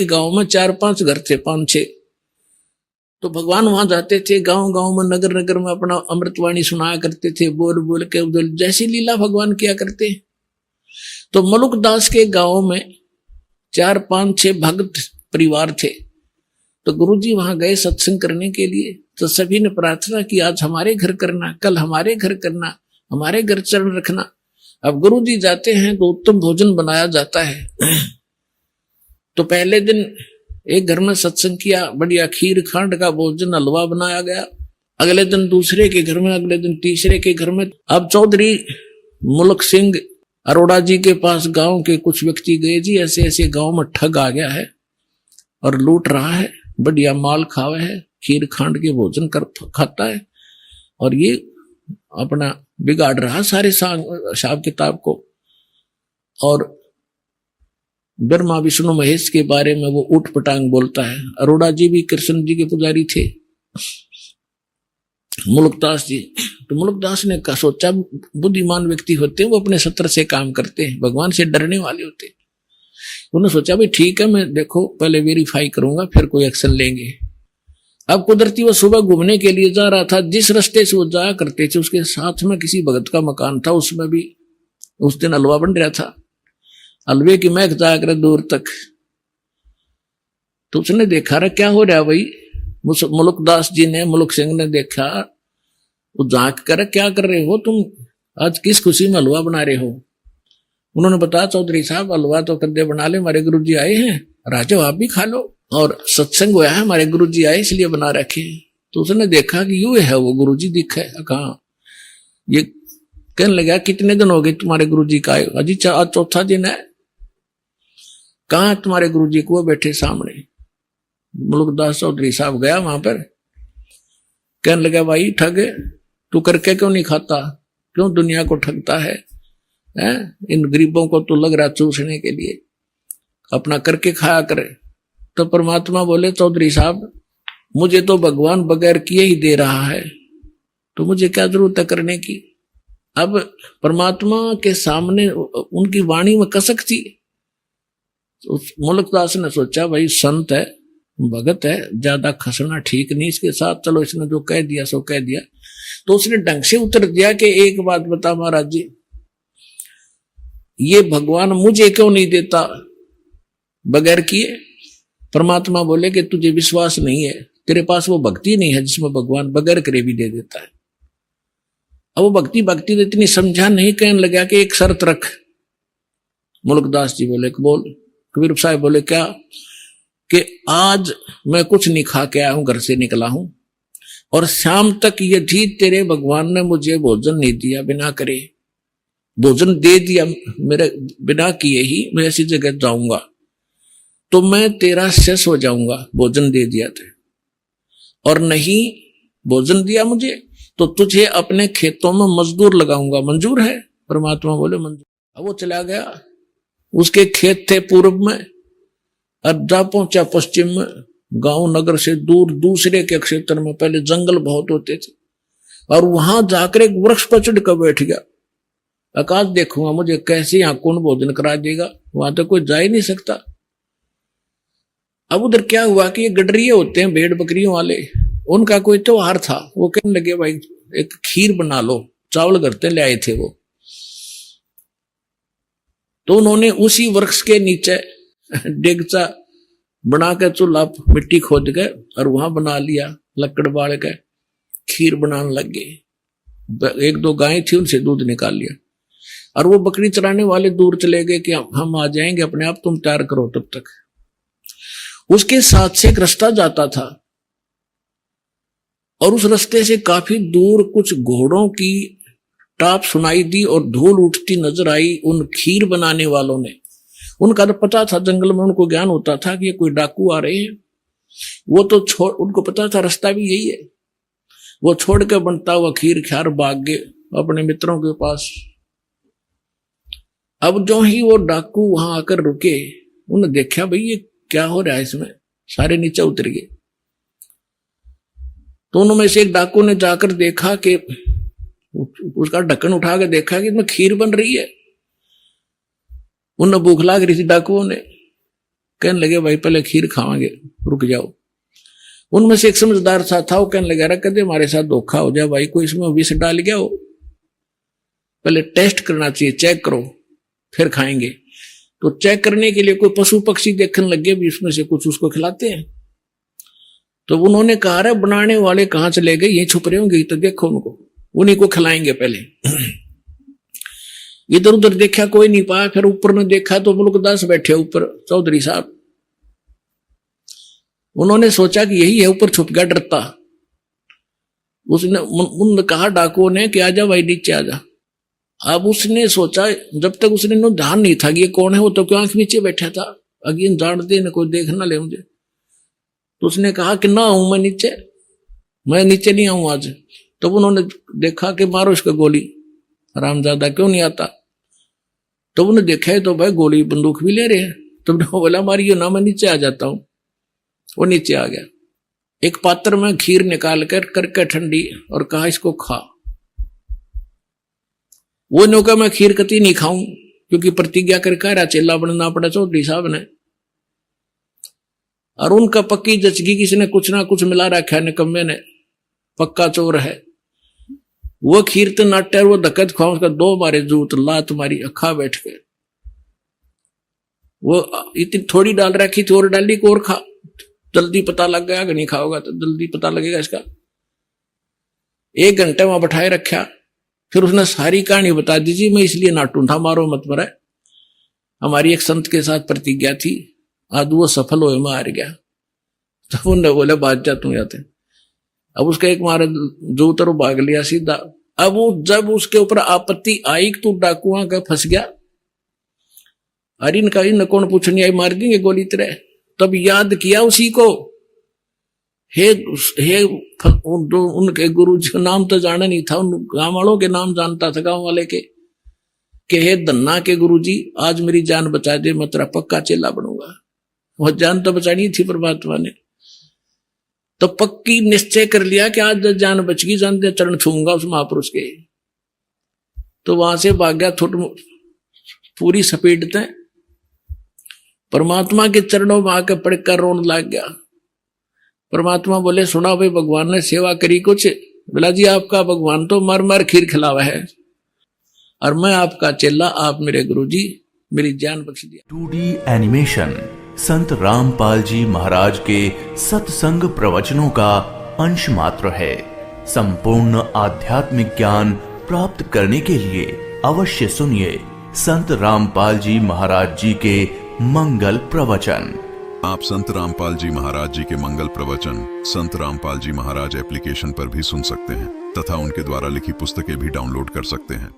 गांव में 4-5 घर थे, 5-6। तो भगवान वहां जाते थे, गांव गांव में, नगर नगर में अपना अमृतवाणी सुनाया करते थे, बोल बोल के उधर जैसी लीला भगवान किया करते। तो मलुकदास के गांव में 4-5-6 भक्त परिवार थे। तो गुरुजी वहां गए सत्संग करने के लिए। तो सभी ने प्रार्थना की, आज हमारे घर करना, कल हमारे घर करना, हमारे घर चरण रखना। अब गुरुजी जाते हैं तो उत्तम भोजन बनाया जाता है। तो पहले दिन एक घर में सत्संग किया, बढ़िया खीर खांड का भोजन, हलवा बनाया गया। अगले दिन दूसरे के घर में, अगले दिन तीसरे के घर में। अब चौधरी मुल्क सिंह अरोड़ा जी के पास गांव के कुछ व्यक्ति गए, जी ऐसे ऐसे गांव में ठग आ गया है और लूट रहा है, बढ़िया माल खावे है, खीर खांड के भोजन खाता है और ये अपना बिगाड़ रहा सारे हिसाब किताब को। और ब्रह्मा विष्णु महेश के बारे में वो उठ पटांग बोलता है। अरोड़ा जी भी कृष्ण जी के पुजारी थे, मुल्कदास जी। तो मुल्कदास ने सोचा, बुद्धिमान व्यक्ति होते हैं वो अपने सत्र से काम करते हैं, भगवान से डरने वाले होते हैं। उन्होंने सोचा भाई ठीक है, मैं देखो पहले वेरीफाई करूंगा फिर कोई एक्शन लेंगे। अब कुदरती वो सुबह घूमने के लिए जा रहा था, जिस रास्ते से वो जाया करते थे उसके साथ में किसी भगत का मकान था, उसमें भी उस दिन हलवा बन रहा था, हलवे की महक जाया करे दूर तक। तो उसने देखा रहा क्या हो रहा भाई। मुल्कदास जी ने, मुल्क सिंह ने देखा, वो झांक कर क्या कर रहे हो तुम, आज किस खुशी में हलवा बना रहे हो। उन्होंने बताया चौधरी साहब हलवा तो कद्दे बना ले, हमारे गुरु जी आए हैं, राजो आप भी खा लो, और सत्संग हुआ है, हमारे गुरु जी आए इसलिए बना रखे। तो उसने देखा कि यू है वो गुरु जी दिखे, कहा ये कहने लगा कितने दिन हो गए तुम्हारे गुरु जी का आए, अजी आज चौथा दिन है। कहा तुम्हारे गुरु जी को, बैठे सामने। मुल्कदास चौधरी साहब गया वहां पर, कहने लगा भाई ठग तू करके क्यों नहीं खाता, क्यों दुनिया को ठगता है, इन गरीबों को तो लग रहा चूसने के लिए, अपना करके खाया करे। तो परमात्मा बोले चौधरी साहब मुझे तो भगवान बगैर किए ही दे रहा है, तो मुझे क्या जरूरत है करने की। अब परमात्मा के सामने उनकी वाणी में कसक थी। मुल्कदास ने सोचा भाई संत है, भगत है, ज्यादा खसना ठीक नहीं इसके साथ, चलो इसने जो कह दिया सो कह दिया। तो उसने ढंग से उत्तर दिया कि एक बात बता महाराज जी, ये भगवान मुझे क्यों नहीं देता बगैर किए। परमात्मा बोले कि तुझे विश्वास नहीं है, तेरे पास वो भक्ति नहीं है जिसमें भगवान बगैर करे भी दे देता है। अब वो भक्ति तो इतनी समझा नहीं, कहने लगा कि एक शर्त रख। मुल्कदास जी बोले बोल। कबीर साहब बोले क्या, कि आज मैं कुछ नहीं खा के आया हूं, घर से निकला हूं, और शाम तक यदि तेरे भगवान ने मुझे भोजन नहीं दिया, बिना करे भोजन दे दिया मेरे बिना किए ही मैं ऐसी जगह जाऊंगा, तो मैं तेरा शेष हो जाऊंगा, भोजन दे दिया थे। और नहीं भोजन दिया मुझे तो तुझे अपने खेतों में मजदूर लगाऊंगा, मंजूर है। परमात्मा बोले मंजूर। अब वो चला गया, उसके खेत थे पूर्व में, अब जा पहुंचा पश्चिम में, गांव नगर से दूर दूसरे के क्षेत्र में। पहले जंगल बहुत होते थे, और वहां जाकर एक वृक्ष पर चढ़ कर बैठ गया, आकाश देखूंगा मुझे कैसे यहां कौन भोजन करा देगा, वहां तो कोई जा ही नहीं सकता। अब उधर क्या हुआ कि ये गडरिये होते हैं भेड़ बकरियों वाले, उनका कोई त्योहार था। वो कहने लगे भाई एक खीर बना लो, चावल करते ले आए थे वो। तो उन्होंने उसी वृक्ष के नीचे डेगचा बना के चूल्हा मिट्टी खोद के और वहां बना लिया, लकड़ बाल के खीर बनाने लग गए। 1-2 गायें थी, उनसे दूध निकाल लिया, और वो बकरी चराने वाले दूर चले गए कि हम आ जाएंगे अपने आप, तुम तैयार करो तब तक। उसके साथ से एक रास्ता जाता था, और उस रास्ते से काफी दूर कुछ घोड़ों की टाप सुनाई दी और धूल उठती नजर आई उन खीर बनाने वालों ने। उनका तो पता था, जंगल में उनको ज्ञान होता था कि ये कोई डाकू आ रहे हैं। वो तो उनको पता था रास्ता भी यही है। वो छोड़ के बनता हुआ खीर ख्यार भाग गए अपने मित्रों के पास। अब जो ही वो डाकू वहां आकर रुके, उन्होंने देखा भाई ये क्या हो रहा है इसमें, सारे नीचे उतर गए। दोनों में से एक डाकू ने जाकर देखा कि उसका ढक्कन उठा के देखा कि इसमें खीर बन रही है। उन्हें भूख लाग रही थी डाकुओं ने। कहने लगे भाई पहले खीर खावांगे, रुक जाओ। उनमें से एक समझदार सा था, वो कहने लगा कदे हमारे साथ धोखा हो जाए भाई, कोई इसमें विष डाल गया हो, पहले टेस्ट करना चाहिए, चेक करो फिर खाएंगे। तो चेक करने के लिए कोई पशु पक्षी देखने लगे भी उसमें से कुछ उसको खिलाते हैं। तो उन्होंने कहा रे बनाने वाले कहां चले गए, ये छुप रहे होंगे, तो देखो उनको, उन्हीं को खिलाएंगे पहले। इधर उधर देखा कोई नहीं पाया, फिर ऊपर ने देखा तो मुल्क दास बैठे ऊपर, चौधरी साहब। उन्होंने सोचा कि यही है, ऊपर छुप गया डरता। उसने उन कहा डाकुओं ने कि आजा भाई नीचे आजा। अब उसने सोचा, जब तक उसने ध्यान नहीं था कि ये कौन है, वो तो क्यों आंख नीचे बैठा था, अगेन जानते न कोई देख ना ले मुझे। तो उसने कहा कि ना आऊं मैं नीचे नहीं आऊं आज। तब उन्होंने देखा कि मारो इसको गोली, हरामजादा क्यों नहीं आता। तो उन्होंने देखा है तो भाई गोली बंदूक भी ले रहे हैं। तो बोला मारियो ना, मैं नीचे आ जाता हूं। वो नीचे आ गया, एक पात्र में खीर निकाल कर करके ठंडी, और कहा इसको खा। वो नौका मैं खीर कती नहीं खाऊं, क्योंकि प्रतिज्ञा करके चेला बनना पड़ा चौधरी साहब ने। और उनका पक्की जचगी, किसी ने कुछ ना कुछ मिला रखा है निकम्मे ने, पक्का चोर है। वो खीर तो नाट्य, वो धक्कत खाओ, उसका दो मारे जूत लात मारी, अखा बैठ के। वो इतनी थोड़ी डाल रखी थी, और डाली को और खा, जल्दी पता लग गया। अगर नहीं खाओगा तो जल्दी पता लगेगा इसका। 1 घंटे वहां बैठाए रखा, फिर उसने सारी कहानी बता दीजिए, मैं इसलिए नाटू था, मारो मत मरा, हमारी एक संत के साथ प्रतिज्ञा थी, आज वो सफल हो, मैं हार गया। तो उन्होंने बोले बात जा तू जाते। अब उसका एक मारे जो उतर भाग लिया सीधा। अब वो जब उसके ऊपर आपत्ति आई तू डाकुआ का फंस गया, अरे इनका इन कौन पूछने आई, मार देंगे गोली तेरे। तब याद किया उसी को, हे उनके गुरु जी का नाम तो जाना नहीं था, उन गांव वालों के नाम जानता था, गांव वाले के, कि हे धन्ना के गुरु जी आज मेरी जान बचा दे, मैं तेरा पक्का चेला बनूंगा। वह जान तो बचानी थी परमात्मा ने, तो पक्की निश्चय कर लिया कि आज जान बच गई, जान दे चरण छूंगा उस महापुरुष के। तो वहां से भाग गया पूरी स्पीड से, परमात्मा के चरणों में आकर पड़कर रोने लग गया। परमात्मा बोले सुना भाई, भगवान ने सेवा करी कुछ। बोला जी आपका भगवान तो मर मर खीर खिलावा है, और मैं आपका चेला, आप मेरे गुरुजी, मेरी जान बख्श दिया। 2D एनिमेशन संत रामपाल जी महाराज के सत्संग प्रवचनों का अंश मात्र है। संपूर्ण आध्यात्मिक ज्ञान प्राप्त करने के लिए अवश्य सुनिए संत रामपाल जी महाराज जी के मंगल प्रवचन। आप संत रामपाल जी महाराज जी के मंगल प्रवचन संत रामपाल जी महाराज एप्लीकेशन पर भी सुन सकते हैं, तथा उनके द्वारा लिखी पुस्तकें भी डाउनलोड कर सकते हैं।